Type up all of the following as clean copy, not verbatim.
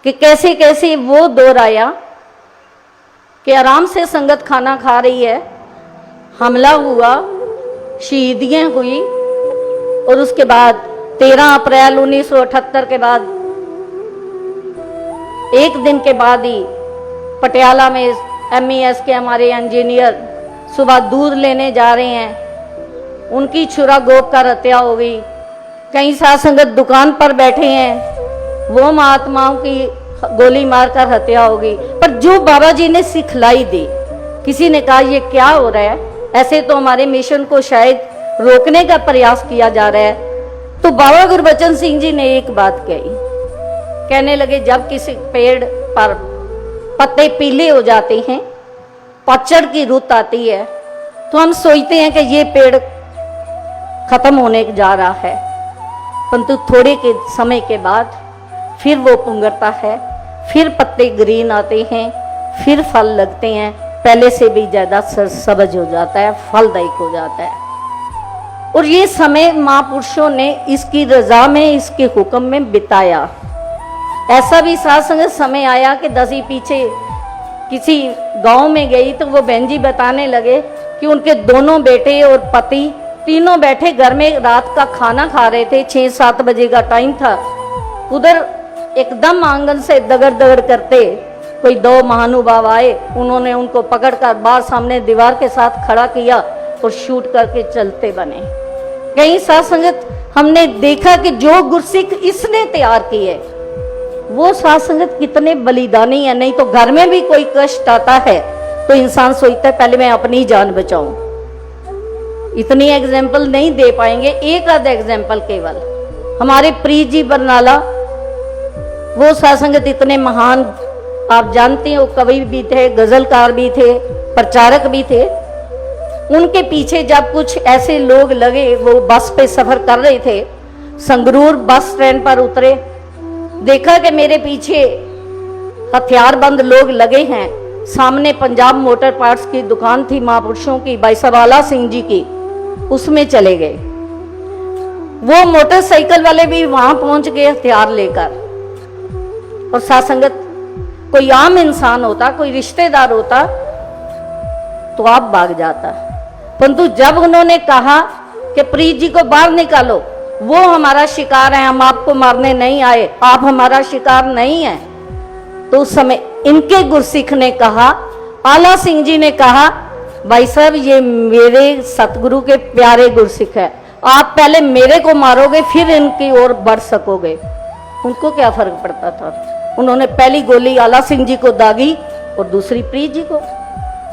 कि कैसे कैसे वो दौर आया कि आराम से संगत खाना खा रही है, हमला हुआ, शहीदियाँ हुई और उसके बाद 13 अप्रैल 1978 के बाद एक दिन के बाद ही पटियाला में MES के हमारे इंजीनियर सुबह दूध लेने जा रहे हैं, उनकी छुरा गोप कर हत्या हो गई। कई साथ संगत दुकान पर बैठे हैं, वो महात्माओं की गोली मारकर हत्या हो गई। पर जो बाबा जी ने सिखलाई दी, किसी ने कहा ये क्या हो रहा है, ऐसे तो हमारे मिशन को शायद रोकने का प्रयास किया जा रहा है। तो बाबा गुरबचन सिंह जी ने एक बात कही, कहने लगे जब किसी पेड़ पर पत्ते पीले हो जाते हैं, पतझड़ की रुत आती है, तो हम सोचते हैं कि ये पेड़ खत्म होने जा रहा है, परंतु थोड़े के समय के बाद फिर वो पुंगरता है, फिर पत्ते ग्रीन आते हैं, फिर फल लगते हैं, पहले से भी ज्यादा सबज हो जाता है, फलदायक हो जाता है। और ये समय महापुरुषों ने इसकी रजा में, इसके हुक्म में बिताया। ऐसा भी साथ संगत समय आया कि दसी पीछे किसी गांव में गई तो वो बहन जी बताने लगे कि उनके दोनों बेटे और पति तीनों बैठे घर में रात का खाना खा रहे थे, 6-7 बजे का टाइम था। उधर एकदम आंगन से दगड़ दगड़ करते कोई 2 महानुभाव आए, उन्होंने उनको पकड़कर बाहर सामने दीवार के साथ खड़ा किया और शूट करके चलते बने। कहीं साथ संगत हमने देखा कि जो गुरसिख इसने तैयार की है वो साथ संगत कितने बलिदानी है। नहीं तो घर में भी कोई कष्ट आता है तो इंसान सोचता है पहले मैं अपनी जान बचाऊं। इतनी एग्जाम्पल नहीं दे पाएंगे, एक आधा एग्जाम्पल केवल। हमारे प्रीत जी बरनाला, वो साथ संगत इतने महान, आप जानते हैं, वो कवि भी थे, गजलकार भी थे, प्रचारक भी थे। उनके पीछे जब कुछ ऐसे लोग लगे, वो बस पे सफर कर रहे थे, संगरूर बस स्टैंड पर उतरे, देखा कि मेरे पीछे हथियारबंद लोग लगे हैं। सामने पंजाब मोटर पार्ट्स की दुकान थी महापुरुषों की, भाई साहब आला सिंह जी की, उसमें चले गए। वो मोटरसाइकिल वाले भी वहां पहुंच गए हथियार लेकर। और साथ संगत कोई आम इंसान होता, कोई रिश्तेदार होता तो आप भाग जाता, परंतु जब उन्होंने कहा कि प्रीत जी को बाहर निकालो, वो हमारा शिकार है, हम आपको मारने नहीं आए, आप हमारा शिकार नहीं है, तो उस समय इनके गुरसिख ने कहा, आला सिंह जी ने कहा, भाई साहब ये मेरे सतगुरु के प्यारे गुरसिख है, आप पहले मेरे को मारोगे फिर इनकी ओर बढ़ सकोगे। उनको क्या फर्क पड़ता था, उन्होंने पहली गोली आला सिंह जी को दागी और दूसरी प्रीत जी को।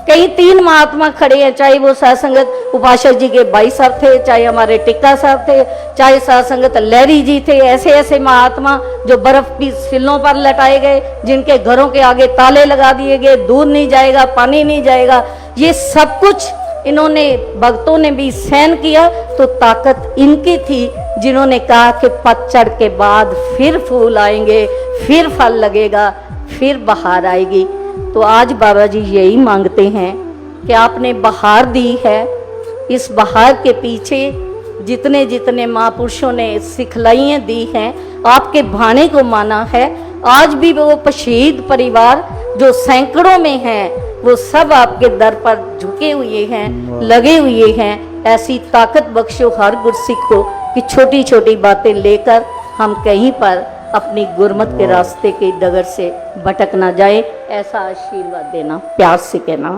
कई 3 महात्मा खड़े हैं, चाहे वो साध संगत उपासक जी के भाई साहब थे, चाहे हमारे टिक्का साहब थे, चाहे साध संगत लहरी जी थे। ऐसे ऐसे महात्मा जो बर्फ की सिलों पर लटाए गए, जिनके घरों के आगे ताले लगा दिए गए, दूध नहीं जाएगा, पानी नहीं जाएगा, ये सब कुछ इन्होंने, भक्तों ने भी सहन किया। तो ताकत इनकी थी जिन्होंने कहा कि पतझड़ के बाद फिर फूल आएंगे, फिर फल लगेगा, फिर बहार आएगी। तो आज बाबा जी यही मांगते हैं कि आपने बहार दी है, इस बहार के पीछे जितने जितने महापुरुषों ने सिखलाइयाँ दी हैं, आपके भाने को माना है। आज भी वो शहीद परिवार जो सैकड़ों में हैं, वो सब आपके दर पर झुके हुए हैं, लगे हुए हैं। ऐसी ताकत बख्शो हर गुरसिख को कि छोटी छोटी बातें लेकर हम कहीं पर अपनी गुरमत के रास्ते के डगर से भटक ना जाए, ऐसा आशीर्वाद देना, प्यार से कहना।